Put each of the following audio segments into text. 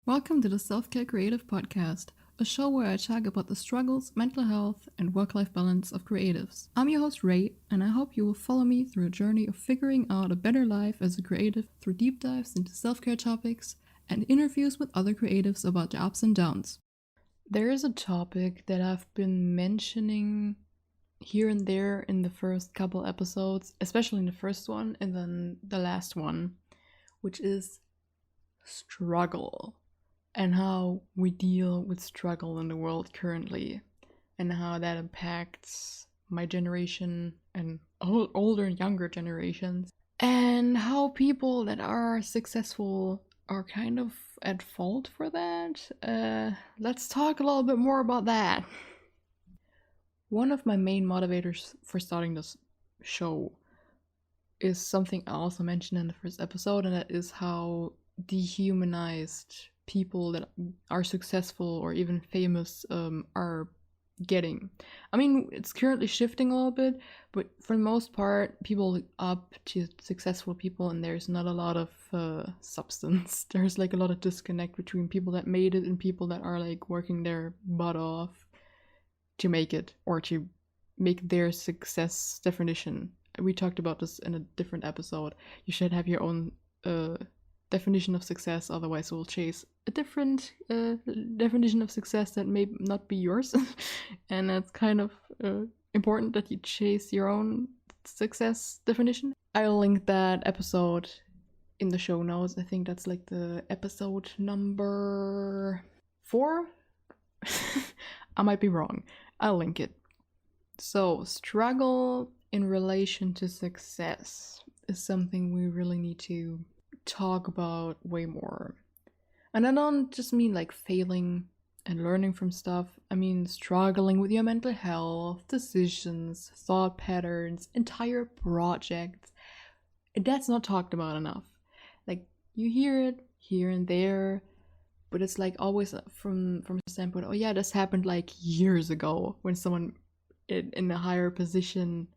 Welcome to the Self-Care Creative Podcast, a show where I talk about the struggles, mental health, and work-life balance of creatives. I'm your host, Ray, and I hope you will follow me through a journey of figuring out a better life as a creative through deep dives into self-care topics and interviews with other creatives about their ups and downs. There is a topic that I've been mentioning here and there in the first couple episodes, especially in the first one and then the last one, which is struggle. And how we deal with struggle in the world currently, and how that impacts my generation and older and younger generations, and how people that are successful are kind of at fault for that. Let's talk a little bit more about that. One of my main motivators for starting this show is something I also mentioned in the first episode, and that is how dehumanized people that are successful or even famous are getting. I mean, it's currently shifting a little bit, but for the most part, people look up to successful people and there's not a lot of substance. There's like a lot of disconnect between people that made it and people that are like working their butt off to make it or to make their success definition. We talked about this in a different episode. You should have your own definition of success, otherwise we'll chase a different definition of success that may not be yours. And it's kind of important that you chase your own success definition. I'll link that episode in the show notes. I think that's like the episode number 4. I might be wrong. I'll link it. So, struggle in relation to success is something we really need to talk about way more. And I don't just mean like failing and learning from stuff. I mean struggling with your mental health, decisions, thought patterns, entire projects. That's not talked about enough. Like, you hear it here and there, but it's like always from a standpoint, oh yeah, this happened like years ago, when someone in a higher position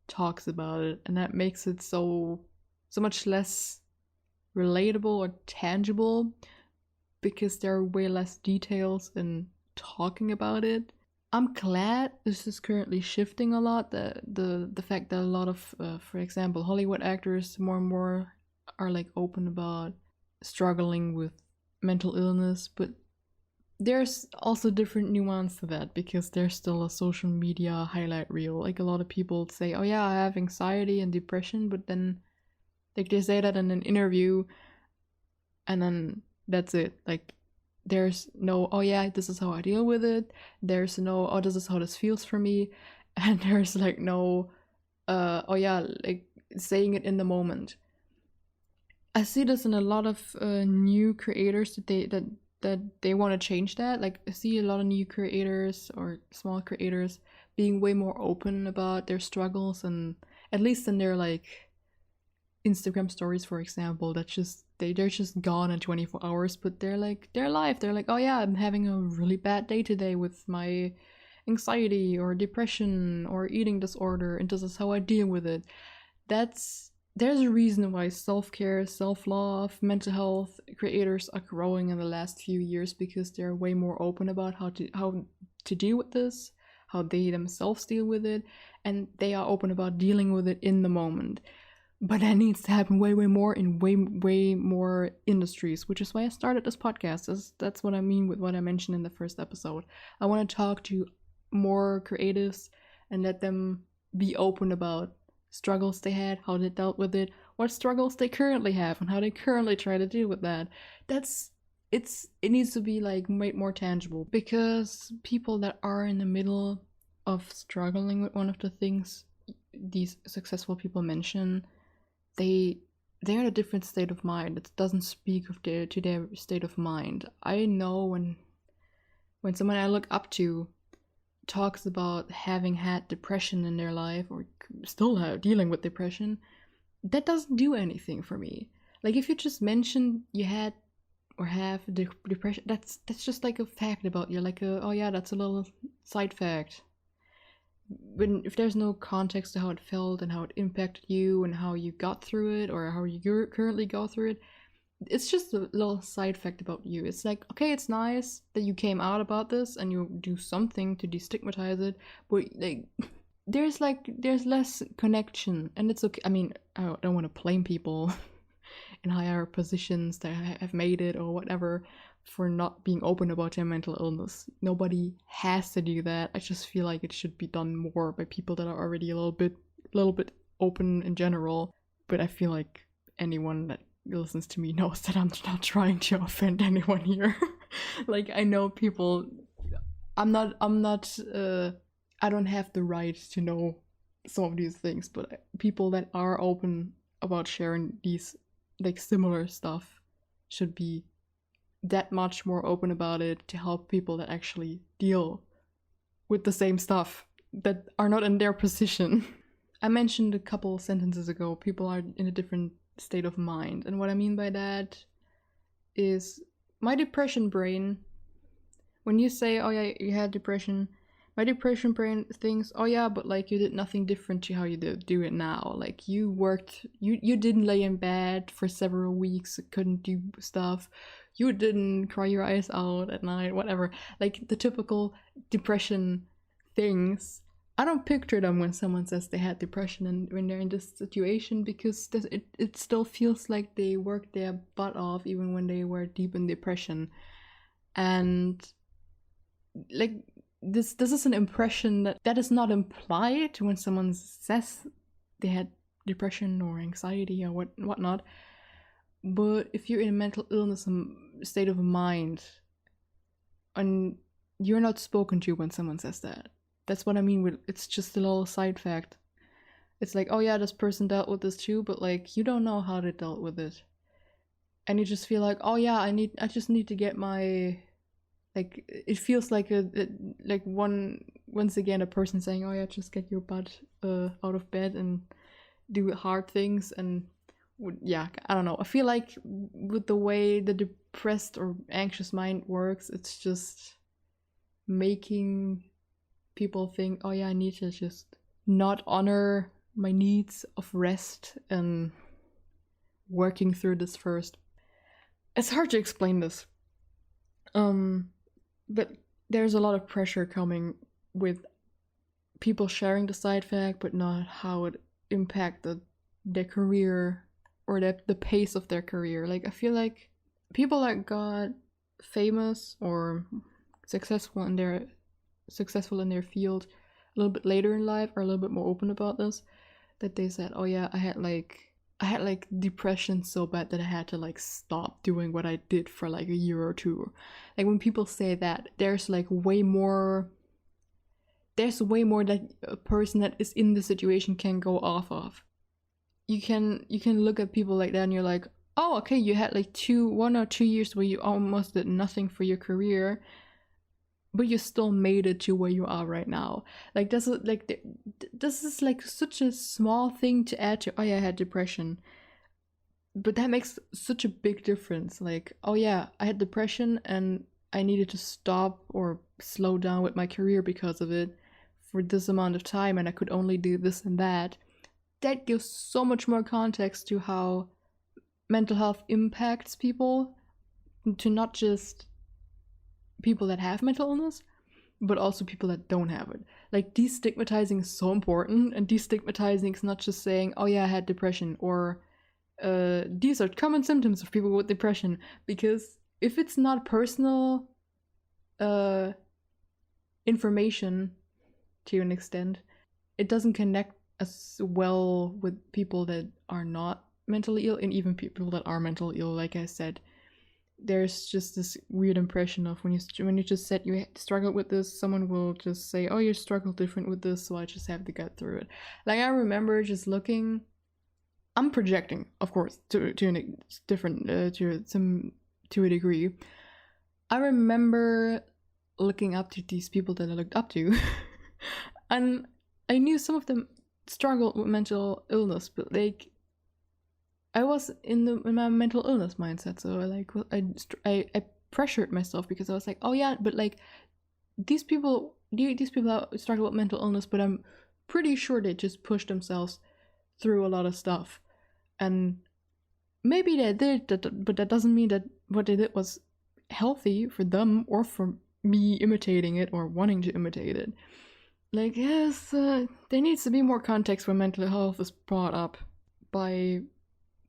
talks about it, and that makes it so much less relatable or tangible, because there are way less details in talking about it. I'm glad this is currently shifting a lot. The fact that a lot of, for example, Hollywood actors more and more are like open about struggling with mental illness, but there's also different nuance to that, because there's still a social media highlight reel. Like, a lot of people say, oh yeah, I have anxiety and depression, but then like they say that in an interview and then that's it. Like, there's no, oh yeah, this is how I deal with it. There's no, oh, this is how this feels for me. And there's like no, oh yeah, like saying it in the moment. I see this in a lot of new creators that they want to change that. Like, I see a lot of new creators or small creators being way more open about their struggles, and at least in their like Instagram stories, for example, that just they're just gone in 24 hours, but they're like, they're live. They're like, oh yeah, I'm having a really bad day today with my anxiety or depression or eating disorder, and this is how I deal with it. There's a reason why self-care, self-love, mental health creators are growing in the last few years, because they're way more open about how to deal with this, how they themselves deal with it, and they are open about dealing with it in the moment. But that needs to happen way more in way more industries, which is why I started this podcast. That's what I mean with what I mentioned in the first episode. I want to talk to more creatives and let them be open about struggles they had, how they dealt with it, what struggles they currently have, and how they currently try to deal with that. It needs to be like made more tangible, because people that are in the middle of struggling with one of the things these successful people mention, they're in a different state of mind. It doesn't speak of their state of mind. I know when someone I look up to talks about having had depression in their life, or still dealing with depression, that doesn't do anything for me. Like, if you just mention you had or have depression, that's just like a fact about you, like oh yeah, that's a little side fact. When if there's no context to how it felt and how it impacted you and how you got through it or how you currently go through it, it's just a little side fact about you. It's like, okay, it's nice that you came out about this and you do something to destigmatize it, but like there's less connection, and it's okay. I mean, I don't want to blame people in higher positions that have made it or whatever for not being open about their mental illness. Nobody has to do that. I just feel like it should be done more by people that are already a little bit open in general. But I feel like anyone that listens to me knows that I'm not trying to offend anyone here. Like, I know people. I'm not. I don't have the right to know some of these things, but people that are open about sharing these like similar stuff should be that much more open about it to help people that actually deal with the same stuff that are not in their position. I mentioned a couple sentences ago, people are in a different state of mind. And what I mean by that is my depression brain, when you say, oh yeah, you had depression, my depression brain thinks, oh yeah, but like you did nothing different to how you do it now. Like you worked, you didn't lay in bed for several weeks, couldn't do stuff. You didn't cry your eyes out at night, whatever. Like the typical depression things. I don't picture them when someone says they had depression and when they're in this situation, because it still feels like they worked their butt off even when they were deep in depression. And like this is an impression that is not implied when someone says they had depression or anxiety or whatnot. But if you're in a mental illness state of mind and you're not spoken to when someone says that, that's what I mean with it's just a little side fact. It's like, oh yeah, this person dealt with this too, but like you don't know how they dealt with it. And you just feel like, oh yeah, I just need to get my, like, it feels like once again a person saying, oh yeah, just get your butt out of bed and do hard things. And yeah, I don't know, I feel like with the way the depressed or anxious mind works, it's just making people think, oh yeah, I need to just not honor my needs of rest and working through this first. It's hard to explain this. But there's a lot of pressure coming with people sharing the side fact, but not how it impacted their career or the pace of their career. Like, I feel like people that got famous or successful in their field a little bit later in life are a little bit more open about this. That they said, oh yeah, I had like depression so bad that I had to like stop doing what I did for like a year or two. Like when people say that, there's way more that a person that is in the situation can go off of. You can look at people like that and you're like, oh okay, you had like 1 or 2 years where you almost did nothing for your career, but you still made it to where you are right now. Like this is like such a small thing to add to, oh yeah, I had depression, but that makes such a big difference. Like, oh yeah, I had depression and I needed to stop or slow down with my career because of it for this amount of time, and I could only do this and that. That gives so much more context to how mental health impacts people, to not just people that have mental illness, but also people that don't have it. Like, destigmatizing is so important, and destigmatizing is not just saying, oh yeah, I had depression, or these are common symptoms of people with depression, because if it's not personal information to an extent, it doesn't connect as well with people that are not mentally ill, and even people that are mentally ill. Like I said, there's just this weird impression of when you just said you struggled with this, someone will just say, oh, you struggle different with this, so I just have to get through it. Like, I remember just looking, I'm projecting, of course, to a different to a degree. I remember looking up to these people that I looked up to and I knew some of them struggled with mental illness, but like, I was in my mental illness mindset, so I pressured myself, because I was like, oh yeah, but like these people struggle with mental illness, but I'm pretty sure they just pushed themselves through a lot of stuff, and maybe they did, but that doesn't mean that what they did was healthy for them or for me imitating it or wanting to imitate it. Like, yes, there needs to be more context when mental health is brought up by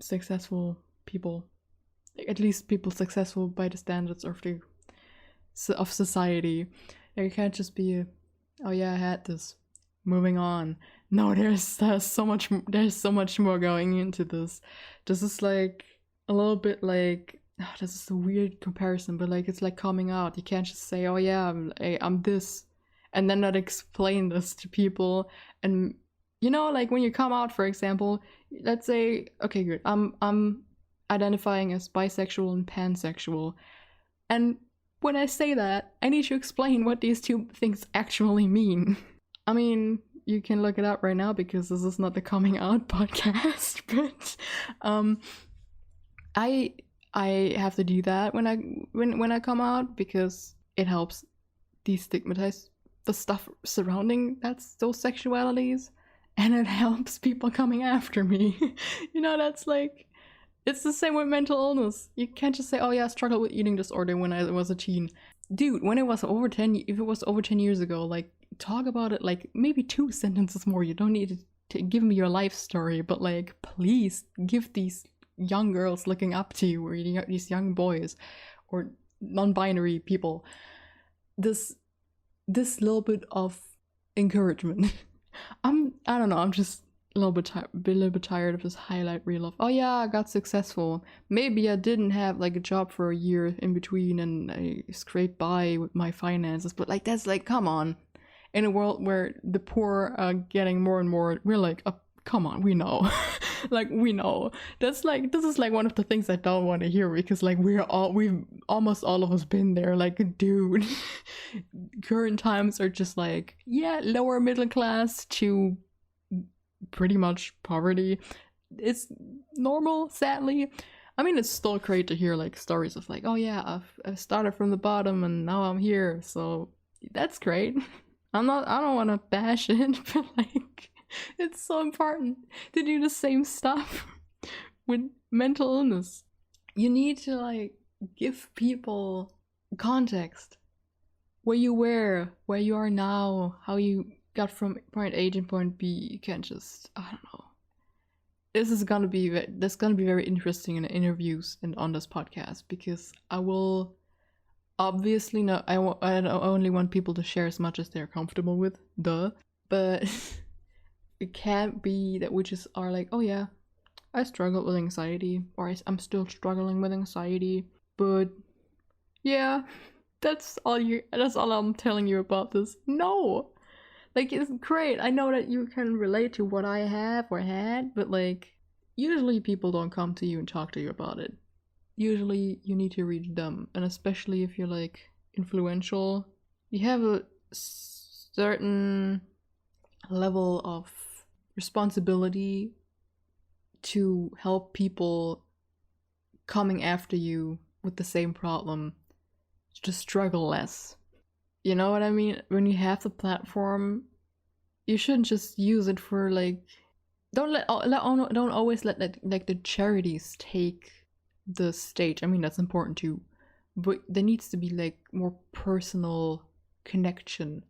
successful people. At least people successful by the standards of society. You can't just be, oh yeah, I had this, moving on. No, there's so much more going into this. This is like a little bit like, oh, this is a weird comparison, but like it's like coming out. You can't just say, oh yeah, I'm this, and then not explain this to people. And you know, like when you come out, for example, let's say, okay, good, I'm identifying as bisexual and pansexual, and when I say that, I need to explain what these two things actually mean. I mean, you can look it up right now because this is not the coming out podcast, but I have to do that when I come out because it helps destigmatize the stuff surrounding those sexualities, and it helps people coming after me. You know, that's like, it's the same with mental illness. You can't just say, oh yeah, I struggled with eating disorder when I was a teen. Dude, when it was over 10, if it was over 10 years ago, like, talk about it like maybe 2 sentences more. You don't need to give me your life story, but like, please give these young girls looking up to you, or these young boys, or non-binary people, this little bit of encouragement. I don't know, I'm just a little bit tired of this highlight reel of, oh yeah, I got successful. Maybe I didn't have like a job for a year in between and I scraped by with my finances, but like, that's like, come on. In a world where the poor are getting more and more, we're like, oh, come on, we know. Like, we know. That's like, this is like one of the things I don't want to hear, because like we've almost all of us been there. Like, dude, current times are just like, yeah, lower middle class to pretty much poverty. It's normal, sadly. I mean, it's still great to hear like stories of like, oh yeah, I've started from the bottom and now I'm here, so that's great. I don't want to bash it, but like, it's so important to do the same stuff with mental illness. You need to like give people context, where you were, where you are now, how you got from point A to point B. You can't just, I don't know. That's gonna be very interesting in the interviews and on this podcast, because I will obviously not. I only want people to share as much as they're comfortable with. But it can't be that we just are like, oh yeah, I struggled with anxiety, or I'm still struggling with anxiety, but yeah, that's all I'm telling you about this. No. Like, it's great. I know that you can relate to what I have or had, but like, usually people don't come to you and talk to you about it. Usually you need to reach them, and especially if you're like influential, you have a certain level of responsibility to help people coming after you with the same problem to struggle less. You know what I mean? When you have the platform, you shouldn't just use it for like, don't always let like the charities take the stage. I mean, that's important too, but there needs to be like more personal connection.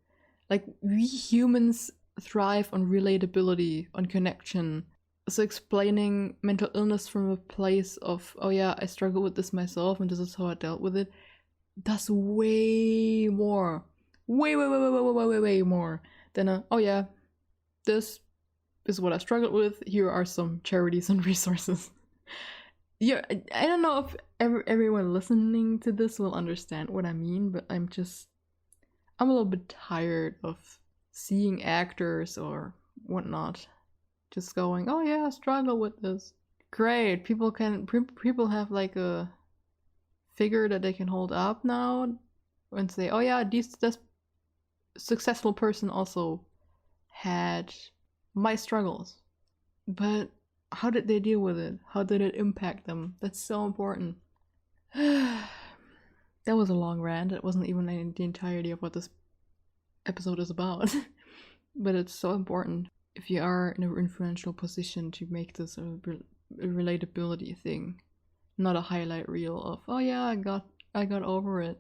Like, we humans thrive on relatability, on connection. So explaining mental illness from a place of, oh yeah, I struggle with this myself and this is how I dealt with it, that's way more, way more than oh yeah, this is what I struggled with, here are some charities and resources. Yeah, I don't know if everyone listening to this will understand what I mean, but I'm a little bit tired of seeing actors or whatnot just going, oh yeah, I struggle with this. Great, people have like a figure that they can hold up now and say, oh yeah, this successful person also had my struggles. But how did they deal with it? How did it impact them? That's so important. That was a long rant. It wasn't even the entirety of what this episode is about. But it's so important if you are in an influential position to make this relatability thing, not a highlight reel of, oh yeah, I got over it.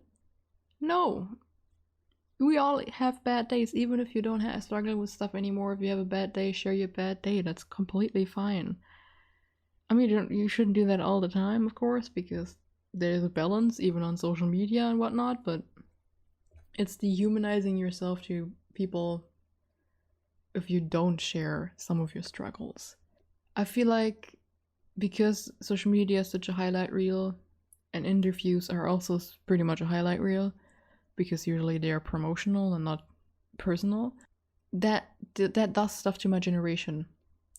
No, we all have bad days. Even if you don't have struggle with stuff anymore, if you have a bad day, share your bad day. That's completely fine. I mean, you shouldn't do that all the time, of course, because there's a balance even on social media and whatnot, but it's dehumanizing yourself to people if you don't share some of your struggles. I feel like because social media is such a highlight reel, and interviews are also pretty much a highlight reel, because usually they are promotional and not personal, that does stuff to my generation.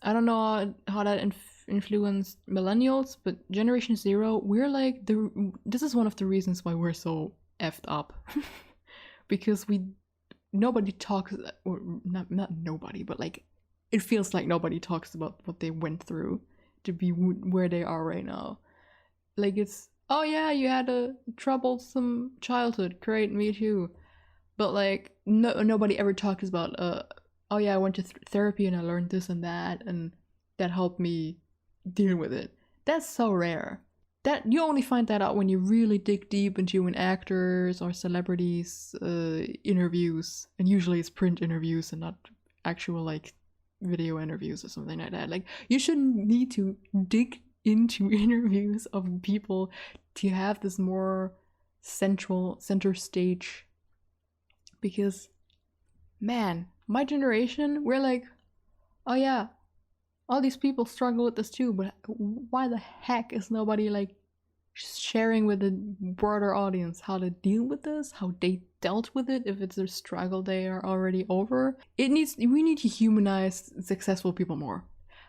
I don't know how that influenced millennials, but Generation Zero, we're like, this is one of the reasons why we're so effed up. Because nobody talks, or not nobody, but like, it feels like nobody talks about what they went through to be where they are right now. Like, it's, oh yeah, you had a troublesome childhood, great, me too. But like, nobody ever talks about, oh yeah, I went to therapy and I learned this and that helped me deal with it. That's so rare. That you only find that out when you really dig deep into an actors or celebrities interviews, and usually it's print interviews and not actual like video interviews or something like that. Like, you shouldn't need to dig into interviews of people to have this more center stage, because man, my generation, we're like, oh yeah, all these people struggle with this too, but why the heck is nobody like sharing with the broader audience how to deal with this, how they dealt with it, if it's a struggle they are already over? We need to humanize successful people more.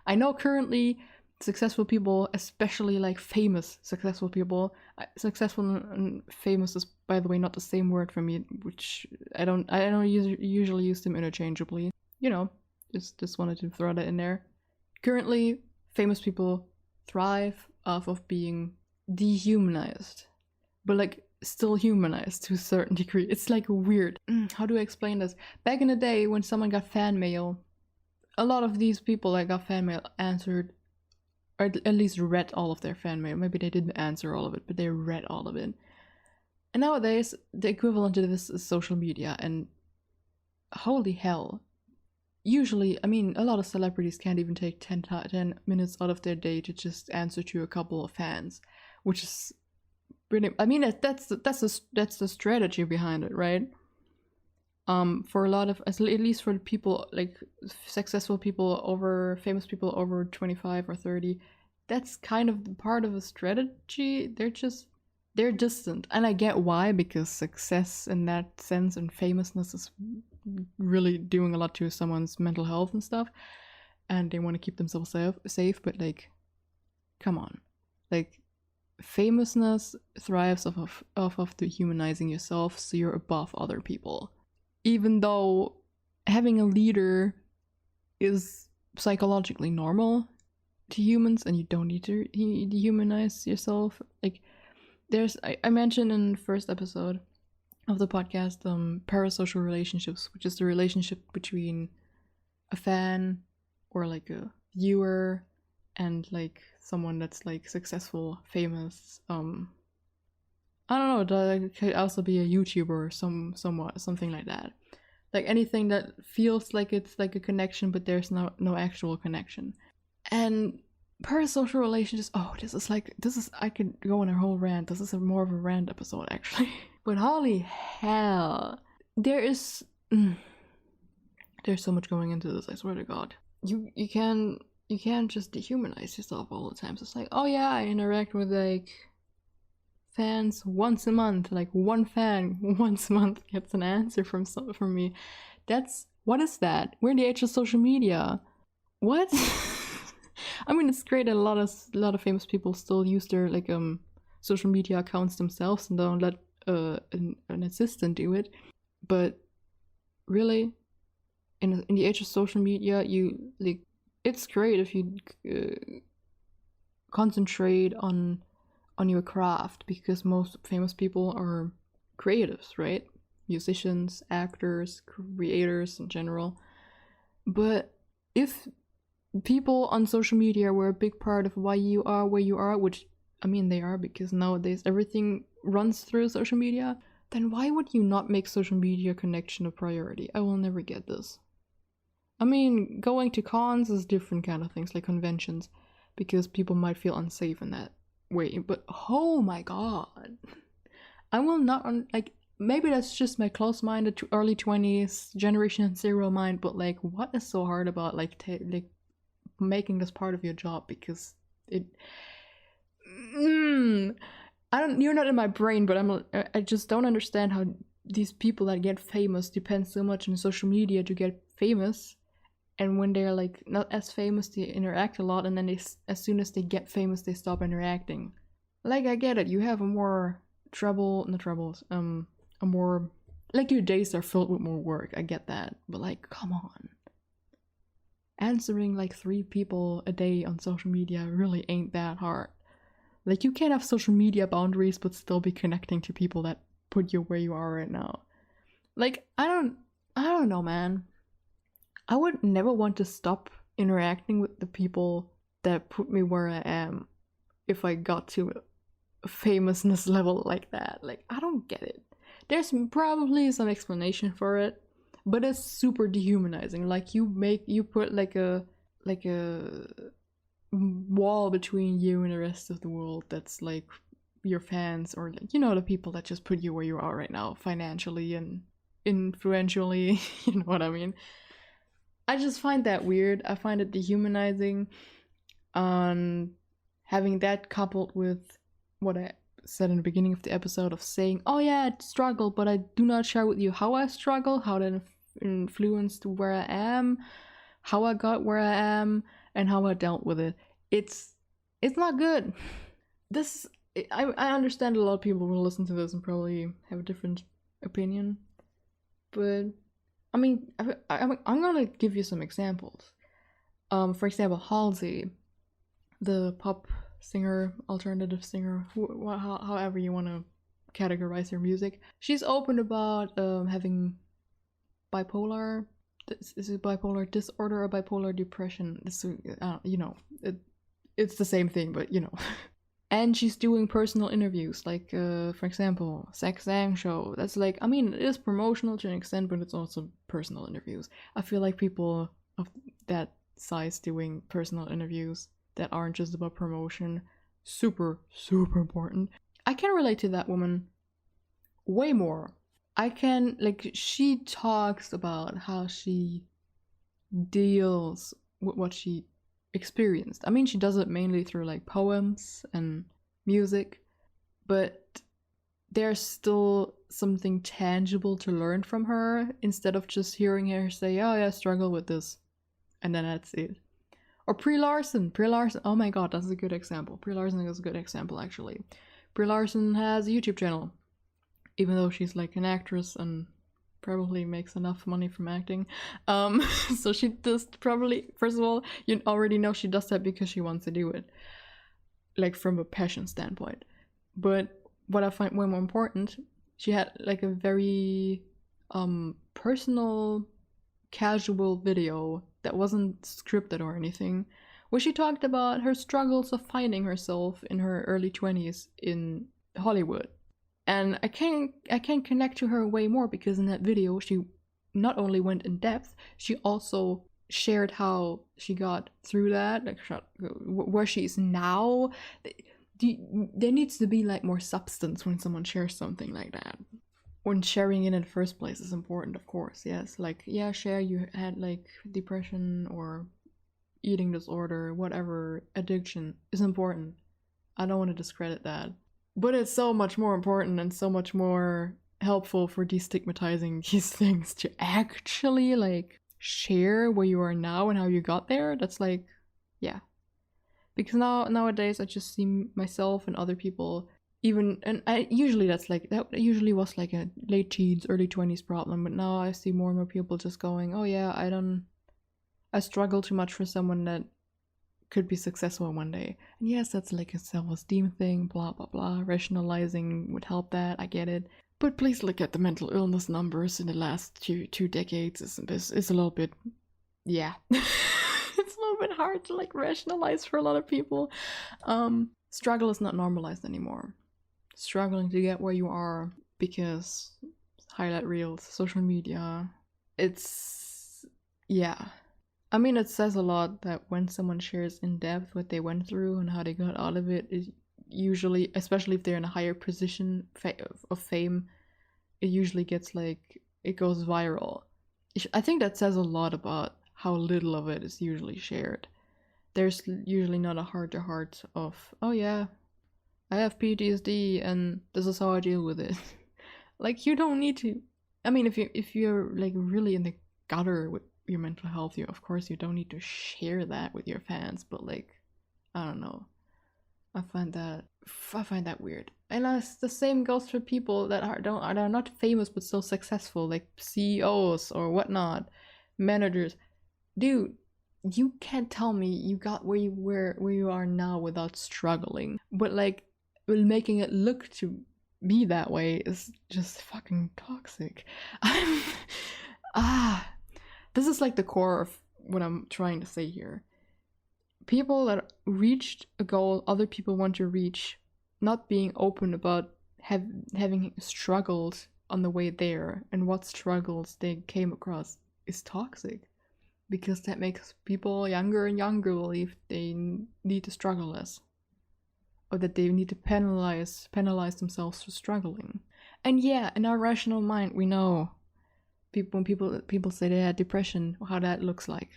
I know currently successful people, especially like famous successful people, successful and famous is, by the way, not the same word for me, which I don't usually use them interchangeably. You know, just wanted to throw that in there. Currently, famous people thrive off of being dehumanized, but like still humanized to a certain degree. It's like weird. How do I explain this? Back in the day when someone got fan mail, a lot of these people that got fan mail answered, or at least read all of their fan mail. Maybe they didn't answer all of it, but they read all of it. And nowadays, the equivalent to this is social media, and holy hell. Usually, I mean, a lot of celebrities can't even take 10 minutes out of their day to just answer to a couple of fans, which is really, I mean, that's the strategy behind it, right? For a lot of, at least for the people, like successful people famous people over 25 or 30, that's kind of part of a strategy. They're distant, and I get why, because success in that sense and famousness is really doing a lot to someone's mental health and stuff, and they want to keep themselves safe. But like, come on, like, famousness thrives off of dehumanizing yourself, so you're above other people. Even though having a leader is psychologically normal to humans, and you don't need to dehumanize yourself. Like, I mentioned in the first episode of the podcast, parasocial relationships, which is the relationship between a fan or like a viewer and like someone that's like successful, famous. I don't know, that could also be a YouTuber or something like that. Like anything that feels like it's like a connection, but there's no actual connection. And parasocial relationships, I could go on a whole rant. This is more of a rant episode, actually. But holy hell, there's so much going into this, I swear to God. You can't just dehumanize yourself all the time. So it's like, oh yeah, I interact with like fans once a month. Like, one fan once a month gets an answer from me. What is that? We're in the age of social media. What? I mean, it's great that a lot of famous people still use their like social media accounts themselves and don't let an assistant do it. But really, in the age of social media, you like, it's great if you concentrate on your craft, because most famous people are creatives, right? Musicians, actors, creators in general. But if people on social media were a big part of why you are where you are, which, I mean, they are, because nowadays everything runs through social media, then why would you not make social media connection a priority? I will never get this. I mean, going to cons is different kind of things, like conventions, because people might feel unsafe in that way, but oh my god. I will not, like, maybe that's just my close-minded early 20s Generation Zero mind, but like, what is so hard about like making this part of your job? Because it, I don't. You're not in my brain, but I just don't understand how these people that get famous depend so much on social media to get famous, and when they're like not as famous, they interact a lot, and then as soon as they get famous, they stop interacting. Like, I get it. You have a more a more, like, your days are filled with more work. I get that, but like, come on. Answering like 3 people a day on social media really ain't that hard. Like, you can't have social media boundaries but still be connecting to people that put you where you are right now. Like, I don't know, man. I would never want to stop interacting with the people that put me where I am if I got to a famousness level like that. Like, I don't get it. There's probably some explanation for it, but it's super dehumanizing. Like, you put like a wall between you and the rest of the world that's like your fans, or like, the people that just put you where you are right now financially and influentially. You know what I mean? I just find that weird. I find it dehumanizing. Having that coupled with what I said in the beginning of the episode of saying, oh yeah, I struggle, but I do not share with you how I struggle, how that influenced where I am, how I got where I am, and how I dealt with it. It's not good. I understand a lot of people will listen to this and probably have a different opinion, but I mean, I'm gonna give you some examples. For example, Halsey, the pop singer, alternative singer, however you want to categorize her music. She's open about having bipolar. Is it bipolar disorder or bipolar depression? It's the same thing, but And she's doing personal interviews, like for example, Zach Sang show. That's like, I mean, it is promotional to an extent, but it's also personal interviews. I feel like people of that size doing personal interviews that aren't just about promotion, super, super important. I can relate to that woman way more. She talks about how she deals with what she experienced. I mean, she does it mainly through like poems and music, but there's still something tangible to learn from her instead of just hearing her say, oh yeah, I struggle with this, and then that's it. Or Brie Larson, oh my god, that's a good example. Brie Larson is a good example, actually. Brie Larson has a YouTube channel, even though she's like an actress and probably makes enough money from acting. So she does probably, first of all, you already know she does that because she wants to do it, like from a passion standpoint. But what I find way more important, she had like a very personal, casual video that wasn't scripted or anything, where she talked about her struggles of finding herself in her early 20s in Hollywood. And I can connect to her way more because in that video she not only went in depth, she also shared how she got through that, like where she is now. There needs to be like more substance when someone shares something like that. When sharing it in the first place is important, of course, yes. Like, yeah, share you had like depression or eating disorder, whatever, addiction is important. I don't want to discredit that. But it's so much more important and so much more helpful for destigmatizing these things to actually like share where you are now and how you got there. That's like, yeah. Because nowadays I just see myself and other people that usually was like a late teens, early 20s problem, but now I see more and more people just going, oh yeah, I struggle too much for someone that could be successful one day. And yes, that's like a self-esteem thing, blah blah blah. Rationalizing would help that, I get it. But please look at the mental illness numbers in the last two decades. It's a little bit, yeah. It's a little bit hard to like rationalize for a lot of people. Struggle is not normalized anymore. Struggling to get where you are because highlight reels, social media, it's, yeah. I mean, it says a lot that when someone shares in depth what they went through and how they got out of it, is usually, especially if they're in a higher position of fame, it usually gets like, it goes viral. I think that says a lot about how little of it is usually shared. There's usually not a heart-to-heart of, oh yeah, I have PTSD and this is how I deal with it. Like, you don't need to. I mean, if you're like really in the gutter with your mental health, of course you don't need to share that with your fans. But like, I don't know. I find that weird. And the same goes for people that are not famous but still successful, like CEOs or whatnot, managers. Dude, you can't tell me you got where you are now without struggling. But like, making it look to be that way is just fucking toxic. This is like the core of what I'm trying to say here. People that reached a goal other people want to reach, not being open about having struggled on the way there and what struggles they came across, is toxic, because that makes people younger and younger believe they need to struggle less, or that they need to penalize themselves for struggling. And yeah, in our rational mind, we know when people say they had depression, how that looks like,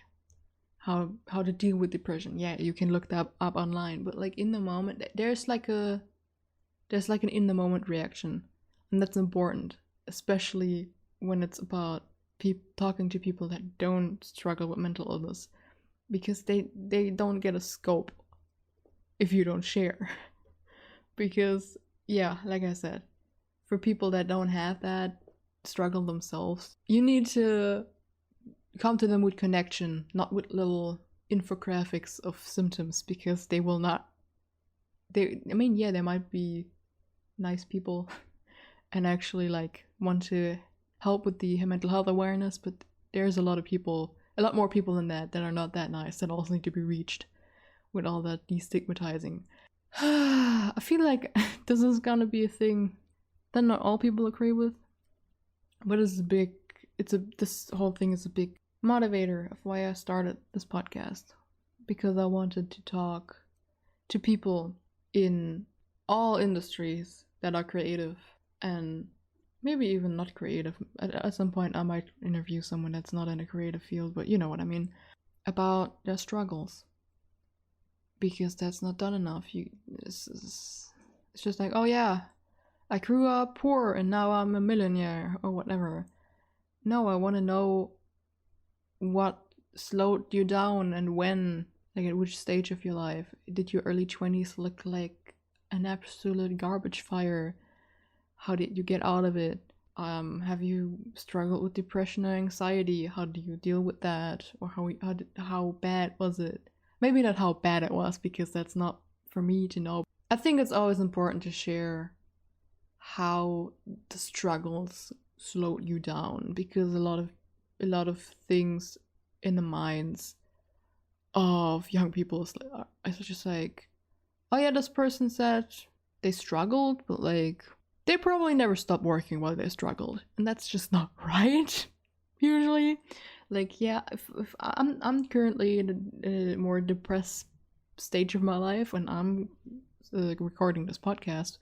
how to deal with depression. Yeah, you can look that up online, but like in the moment, there's like an in the moment reaction, and that's important, especially when it's about talking to people that don't struggle with mental illness, because they don't get a scope if you don't share. Because yeah, like I said, for people that don't have that struggle themselves, you need to come to them with connection, not with little infographics of symptoms, because they will not. They might be nice people and actually like want to help with the mental health awareness, but there's a lot more people than that are not that nice, that also need to be reached with all that destigmatizing. I feel like this is gonna be a thing that not all people agree with, but this whole thing is a big motivator of why I started this podcast, because I wanted to talk to people in all industries that are creative, and maybe even not creative. At some point I might interview someone that's not in a creative field, but you know what I mean, about their struggles, because that's not done enough. It's just like, oh yeah, I grew up poor and now I'm a millionaire or whatever. No, I want to know what slowed you down and when, like at which stage of your life. Did your early 20s look like an absolute garbage fire? How did you get out of it? Have you struggled with depression or anxiety? How do you deal with that? Or how bad was it? Maybe not how bad it was, because that's not for me to know. I think it's always important to share how the struggles slowed you down, because a lot of things in the minds of young people is just like, oh yeah, this person said they struggled, but like they probably never stopped working while they struggled, and that's just not right. Usually, like, yeah, if I'm currently in a more depressed stage of my life when I'm recording this podcast,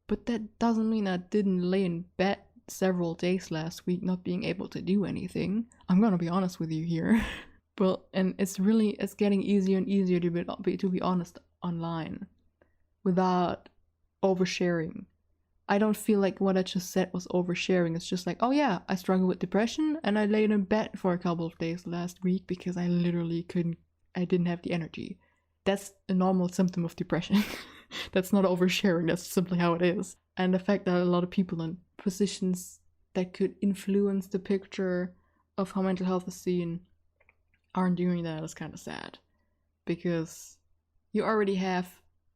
but that doesn't mean I didn't lay in bed several days last week not being able to do anything. I'm gonna be honest with you here. But and it's getting easier and easier to be honest online without oversharing. I don't feel like what I just said was oversharing. It's just like, oh yeah, I struggle with depression and I laid in bed for a couple of days last week because I literally I didn't have the energy. That's a normal symptom of depression. That's not oversharing, that's simply how it is. And the fact that a lot of people in positions that could influence the picture of how mental health is seen aren't doing that is kind of sad. Because you already have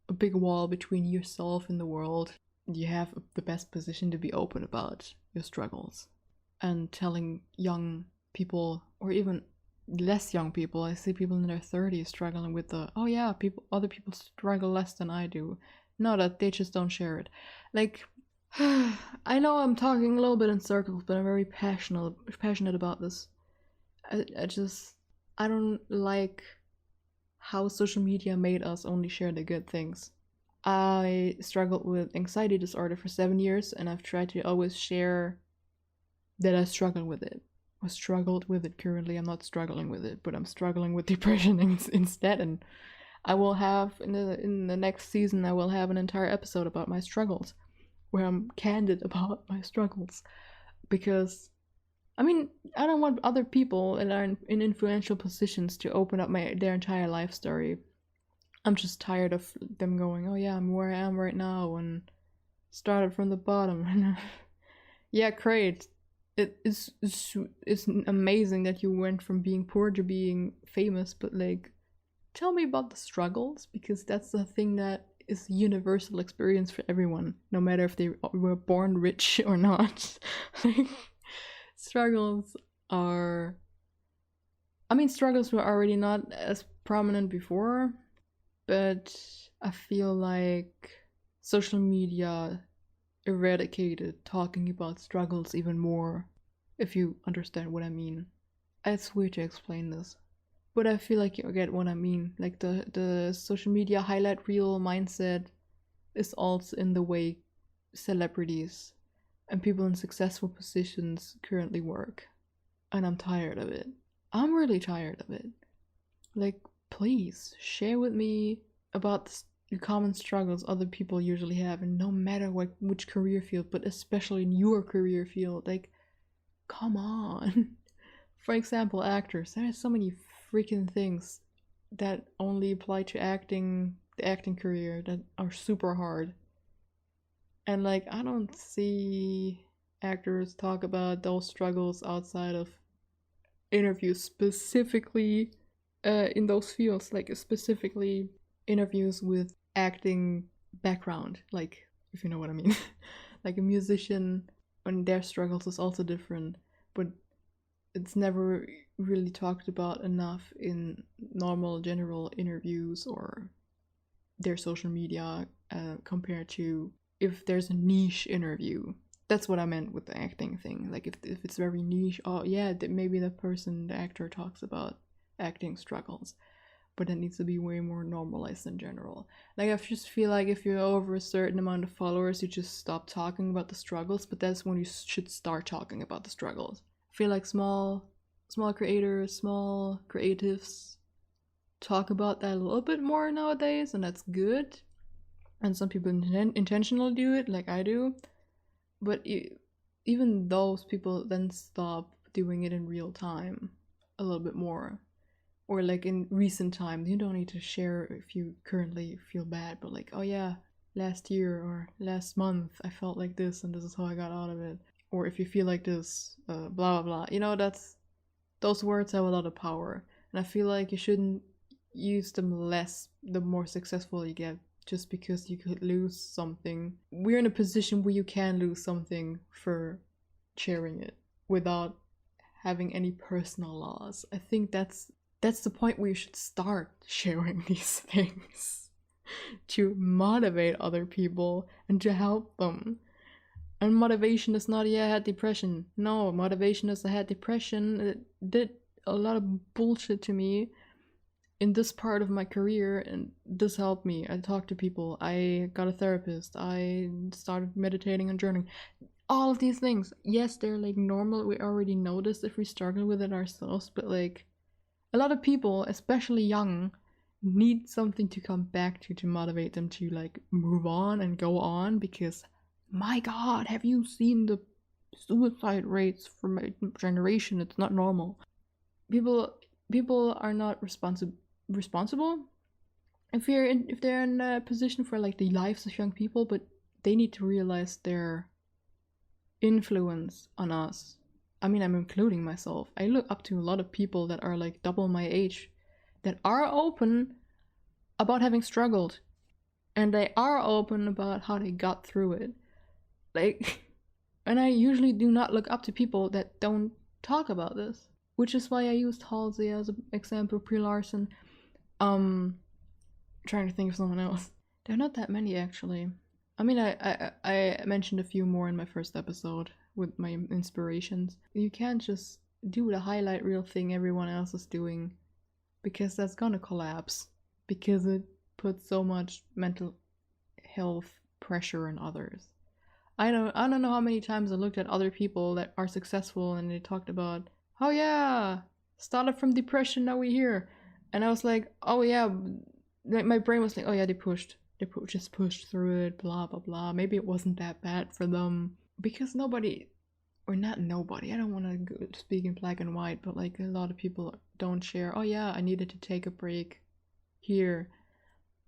a big wall between yourself and the world. You have the best position to be open about your struggles. And telling young people, or even less young people. I see people in their 30s struggling with the, oh yeah, other people struggle less than I do. No, that they just don't share it. Like, I know I'm talking a little bit in circles, but I'm very passionate about this. I don't like how social media made us only share the good things. I struggled with anxiety disorder for 7 years, and I've tried to always share that I struggle with it. I struggled with it currently. I'm not struggling with it, but I'm struggling with depression instead. And I will have in the next season, I will have an entire episode about my struggles, where I'm candid about my struggles, because I mean, I don't want other people that are in influential positions to open up their entire life story. I'm just tired of them going, oh yeah, I'm where I am right now and started from the bottom. Yeah, great. It's amazing that you went from being poor to being famous, but like, tell me about the struggles, because that's the thing that is universal experience for everyone, no matter if they were born rich or not. Like, struggles are, I mean, struggles were already not as prominent before, but I feel like social media eradicated talking about struggles even more, if you understand what I mean. It's weird to explain this, but I feel like you get what I mean. Like the social media highlight reel mindset is also in the way celebrities and people in successful positions currently work. And I'm tired of it. I'm really tired of it. Like, please share with me about the common struggles other people usually have, and no matter which career field, but especially in your career field. Like, come on. For example, actors. There are so many freaking things that only apply to acting, the acting career, that are super hard. And like, I don't see actors talk about those struggles outside of interviews, specifically in those fields, like specifically interviews with acting background, like, if you know what I mean. Like a musician, and their struggles is also different, but it's never really talked about enough in normal general interviews or their social media, compared to if there's a niche interview. That's what I meant with the acting thing. Like, if it's very niche, oh yeah, maybe the actor talks about acting struggles, but it needs to be way more normalized in general. Like, I just feel like if you're over a certain amount of followers, you just stop talking about the struggles, but that's when you should start talking about the struggles. I feel like small creators, small creatives talk about that a little bit more nowadays, and that's good. And some people intentionally do it, like I do. But even those people then stop doing it in real time a little bit more. Or like in recent times, you don't need to share if you currently feel bad, but like, oh yeah, last year or last month I felt like this and this is how I got out of it. Or if you feel like this, blah blah blah. You know, those words have a lot of power. And I feel like you shouldn't use them less the more successful you get, just because you could lose something. We're in a position where you can lose something for sharing it without having any personal loss. I think that's the point where you should start sharing these things to motivate other people and to help them. And motivation is not, yeah, I had depression. No, motivation is I had depression. It did a lot of bullshit to me in this part of my career, and this helped me. I talked to people, I got a therapist, I started meditating and journaling. All of these things, yes, they're like normal, we already know this if we struggle with it ourselves, but like, a lot of people, especially young, need something to come back to motivate them to like move on and go on, because my god, have you seen the suicide rates for my generation? It's not normal. People are not responsible if they're in a position for like the lives of young people, but they need to realize their influence on us. I mean, I'm including myself. I look up to a lot of people that are like double my age, that are open about having struggled, and they are open about how they got through it. Like, and I usually do not look up to people that don't talk about this. which is why I used Halsey as an example, Brie Larson. Trying to think of someone else. There are not that many, actually. I mean, I mentioned a few more in my first episode with my inspirations. You can't just do the highlight reel thing everyone else is doing, because that's gonna collapse, because it puts so much mental health pressure on others. I don't know how many times I looked at other people that are successful and they talked about, oh yeah, started from depression, now we're here. And I was like, oh yeah, my brain was like, oh yeah, they just pushed through it, blah blah blah. Maybe it wasn't that bad for them, because nobody, or not nobody, I don't want to speak in black and white, but like a lot of people don't share, oh yeah, I needed to take a break here,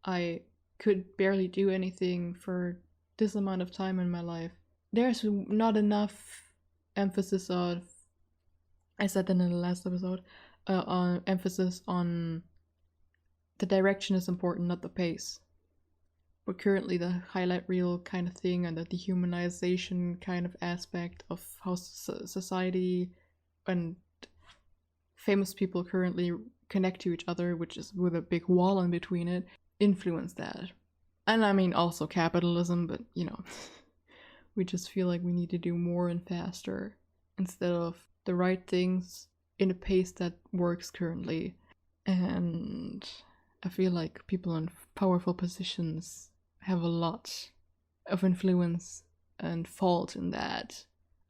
I could barely do anything for this amount of time in my life. There's not enough emphasis of, I said that in the last episode, on emphasis on the direction is important, not the pace. But currently the highlight reel kind of thing and the dehumanization kind of aspect of how society and famous people currently connect to each other, which is with a big wall in between it, influence that. And I mean also capitalism, but you know, we just feel like we need to do more and faster instead of the right things in a pace that works currently. And I feel like people in powerful positions have a lot of influence and fault in that.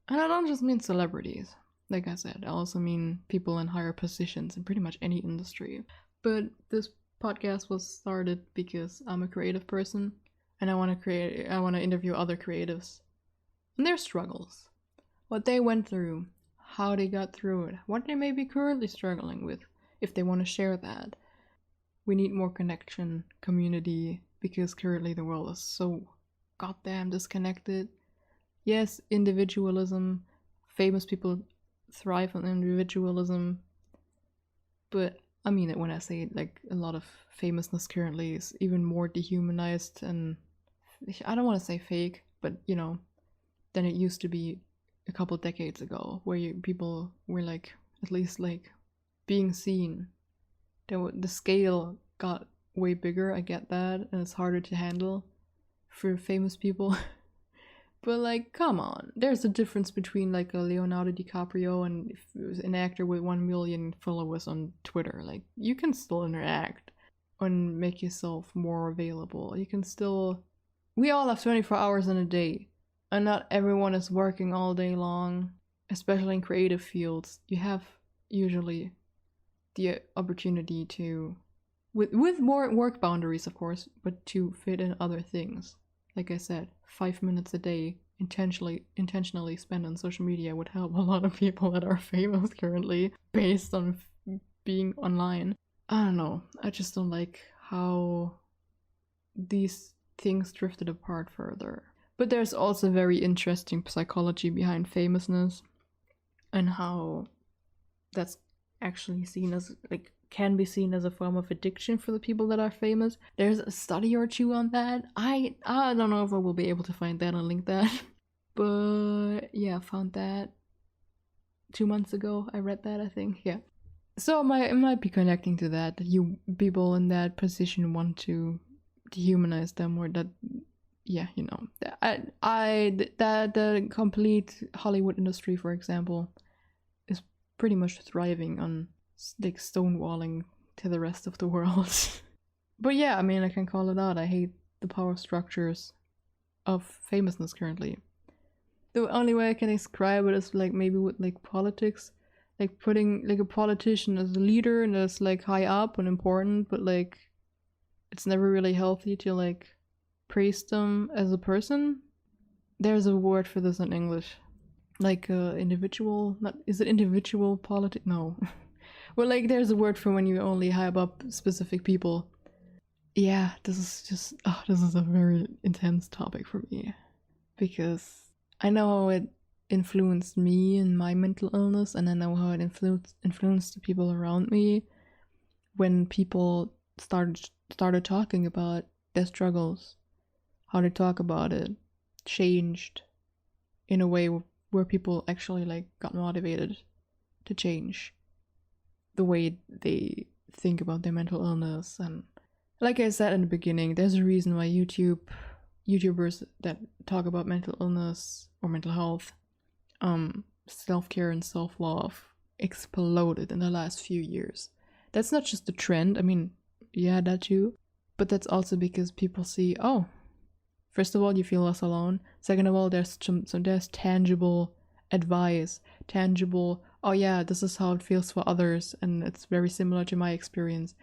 And I don't just mean celebrities. Like I said, I also mean people in higher positions in pretty much any industry. But this podcast was started because I'm a creative person and I want to interview other creatives and their struggles, what they went through, how they got through it, what they may be currently struggling with, if they want to share that. We need more connection, community, because currently the world is so goddamn disconnected. Yes, individualism, famous people thrive on individualism, but I mean it when I say it, like a lot of famousness currently is even more dehumanized, and I don't want to say fake, but you know, than it used to be a couple decades ago, where people were like, at least like being seen. The scale got way bigger, I get that, and it's harder to handle for famous people. But like, come on, there's a difference between like a Leonardo DiCaprio and if it was an actor with 1 million followers on Twitter. Like, you can still interact and make yourself more available. You can still, we all have 24 hours in a day, and not everyone is working all day long, especially in creative fields. You have usually the opportunity to, with more work boundaries of course, but to fit in other things. Like I said, 5 minutes a day intentionally spent on social media would help a lot of people that are famous currently based on being online. I don't know, I just don't like how these things drifted apart further. But there's also very interesting psychology behind famousness and how that's actually seen as, like, can be seen as a form of addiction for the people that are famous. There's a study or two on that. I don't know if I will be able to find that and link that. But yeah, I found that 2 months ago. I read that, I think. Yeah. So it might be connecting to that you people in that position want to dehumanize them, or that, yeah, you know, that the complete Hollywood industry, for example, is pretty much thriving on like stonewalling to the rest of the world. But yeah, I mean, I can call it out. I hate the power structures of famousness currently. The only way I can describe it is like maybe with like politics, like putting like a politician as a leader and as like high up and important, but like it's never really healthy to like praise them as a person. There's a word for this in English, like individual. Not, is it individual politics? No. Well, like, there's a word for when you only hype up specific people. Yeah, this is a very intense topic for me, because I know how it influenced me and my mental illness, and I know how it influenced the people around me when people started talking about their struggles, how they talk about it changed in a way where people actually like got motivated to change. the way they think about their mental illness. And like I said in the beginning, there's a reason why YouTubers that talk about mental illness or mental health, self-care and self-love exploded in the last few years. That's not just a trend. I mean, yeah, that too. But that's also because people see, oh, first of all, you feel less alone. Second of all, there's there's tangible advice, tangible, oh yeah, this is how it feels for others, and it's very similar to my experience.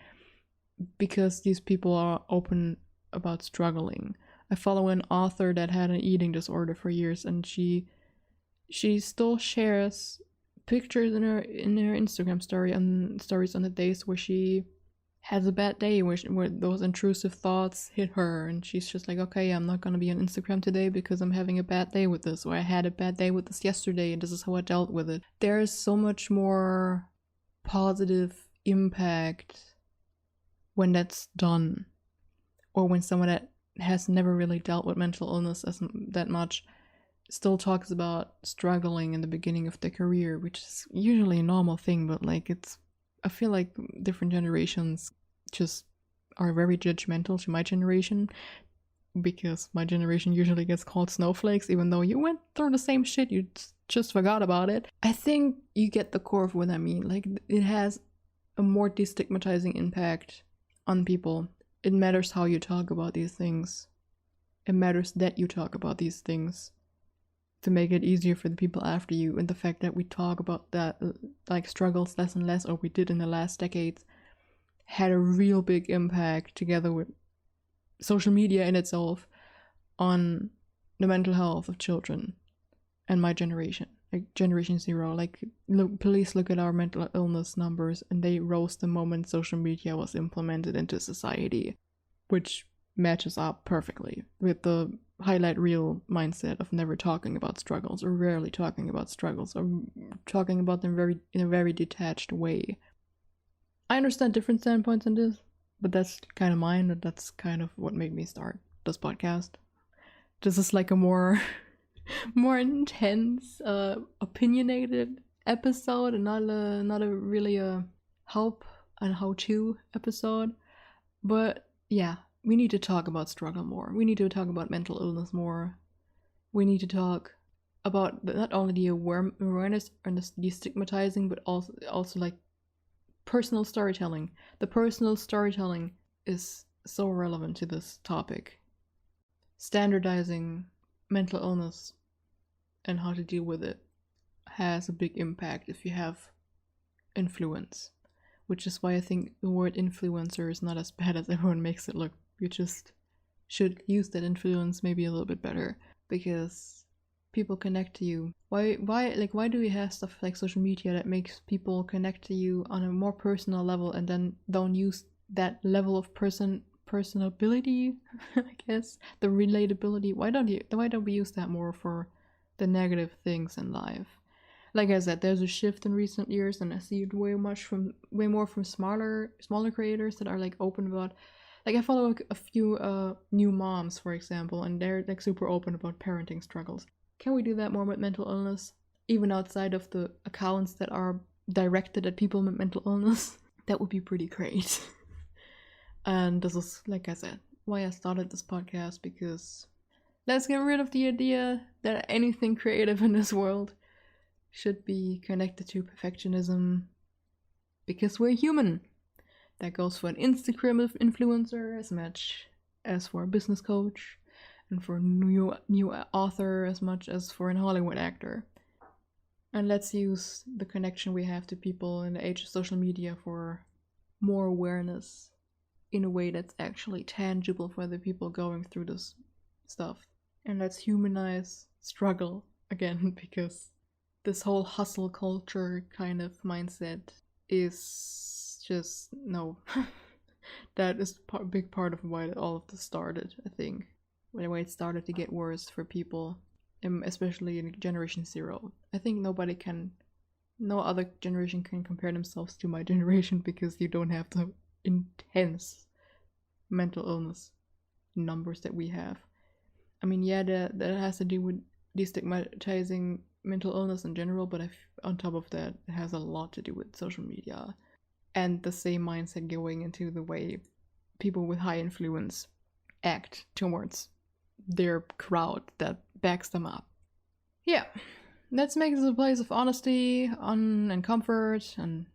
Because these people are open about struggling. I follow an author that had an eating disorder for years, and she still shares pictures in her Instagram stories on the days where she has a bad day, where those intrusive thoughts hit her, and she's just like, okay, I'm not gonna be on Instagram today because I'm having a bad day with this, or I had a bad day with this yesterday and this is how I dealt with it. There's so much more positive impact when that's done, or when someone that has never really dealt with mental illness that much still talks about struggling in the beginning of their career, which is usually a normal thing, but like I feel like different generations just are very judgmental to my generation, because my generation usually gets called snowflakes, even though you went through the same shit, you just forgot about it. I think you get the core of what I mean. Like, it has a more destigmatizing impact on people. It matters how you talk about these things. It matters that you talk about these things to make it easier for the people after you. And the fact that we talk about that, like, struggles less and less, or we did in the last decades, had a real big impact, together with social media in itself, on the mental health of children and my generation, like Generation Zero. Like, please look at our mental illness numbers, and they rose the moment social media was implemented into society, which matches up perfectly with the highlight reel mindset of never talking about struggles, or rarely talking about struggles, or talking about them in a very detached way. I understand different standpoints on this, but that's kind of mine, and that's kind of what made me start this podcast. This is like a more intense, opinionated episode, and not a really a help and how-to episode. But yeah, we need to talk about struggle more. We need to talk about mental illness more. We need to talk about not only the awareness and the destigmatizing, but also like personal storytelling. The personal storytelling is so relevant to this topic. Standardizing mental illness and how to deal with it has a big impact if you have influence, which is why I think the word influencer is not as bad as everyone makes it look. You just should use that influence maybe a little bit better, because people connect to you. Why do we have stuff like social media that makes people connect to you on a more personal level, and then don't use that level of personability, I guess, the relatability? Why don't we use that more for the negative things in life? Like I said, there's a shift in recent years, and I see it way more from smaller creators that are like open about. Like, I follow a few new moms, for example, and they're like super open about parenting struggles. Can we do that more with mental illness, even outside of the accounts that are directed at people with mental illness? That would be pretty great. And this is, like I said, why I started this podcast, because let's get rid of the idea that anything creative in this world should be connected to perfectionism, because we're human. That goes for an Instagram influencer as much as for a business coach, and for a new author as much as for an Hollywood actor. And let's use the connection we have to people in the age of social media for more awareness in a way that's actually tangible for the people going through this stuff. And let's humanize struggle again, because this whole hustle culture kind of mindset is just no. That is a big part of why all of this started, I think. When it started to get worse for people, especially in Generation Zero. I think no other generation can compare themselves to my generation, because you don't have the intense mental illness numbers that we have. I mean, yeah, that has to do with destigmatizing mental illness in general, but on top of that, it has a lot to do with social media. and the same mindset going into the way people with high influence act towards their crowd that backs them up. Yeah, let's make this a place of honesty and comfort, and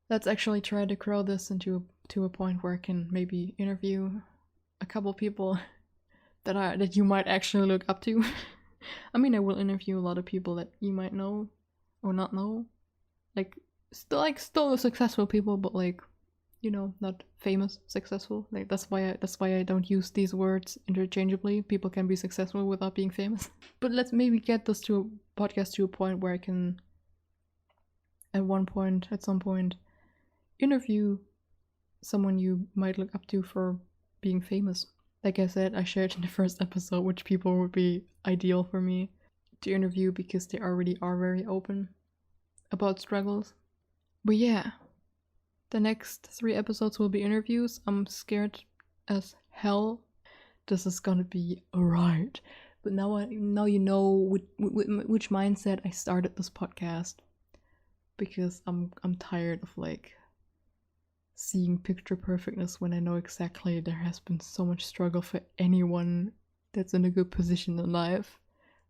let's actually try to grow this to a point where I can maybe interview a couple people that you might actually look up to. I mean, I will interview a lot of people that you might know or not know, still successful people, but like, you know, not famous successful. Like that's why I don't use these words interchangeably. People can be successful without being famous. But let's maybe get this to a podcast to a point where I can at some point interview someone you might look up to for being famous. Like I said, I shared in the first episode which people would be ideal for me to interview because they already are very open about struggles. But yeah, the next 3 episodes will be interviews. I'm scared as hell. This is gonna be a ride. But now you know which mindset I started this podcast, because I'm tired of like seeing picture perfectness when I know exactly there has been so much struggle for anyone that's in a good position in life.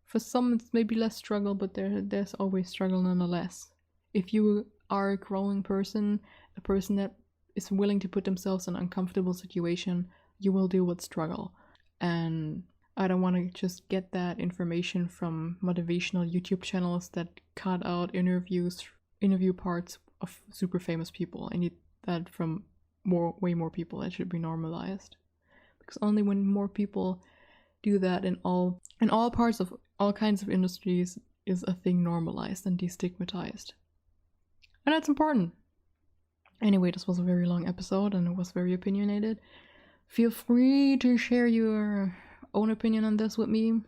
For some it's maybe less struggle, but there's always struggle nonetheless. If you are a growing person, a person that is willing to put themselves in an uncomfortable situation, you will deal with struggle. And I don't want to just get that information from motivational YouTube channels that cut out interview parts of super famous people. I need that from way more people. That should be normalized, because only when more people do that in all parts of all kinds of industries is a thing normalized and destigmatized, and that's important. Anyway, this was a very long episode and it was very opinionated. Feel free to share your own opinion on this with me,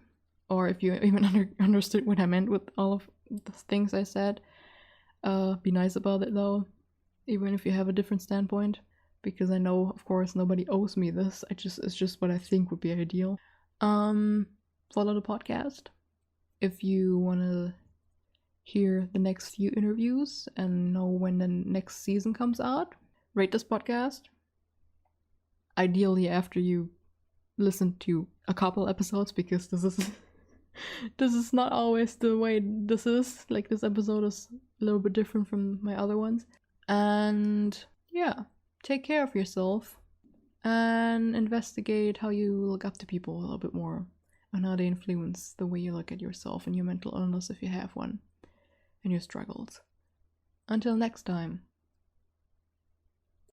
or if you even understood what I meant with all of the things I said. Be nice about it though, even if you have a different standpoint, because I know, of course, nobody owes me this. It's just what I think would be ideal. Follow the podcast if you want to hear the next few interviews and know when the next season comes out. Rate this podcast, ideally after you listen to a couple episodes, because this is not always the way this is. Like, this episode is a little bit different from my other ones. And yeah, take care of yourself and investigate how you look up to people a little bit more, and how they influence the way you look at yourself and your mental illness if you have one, and your struggles. Until next time.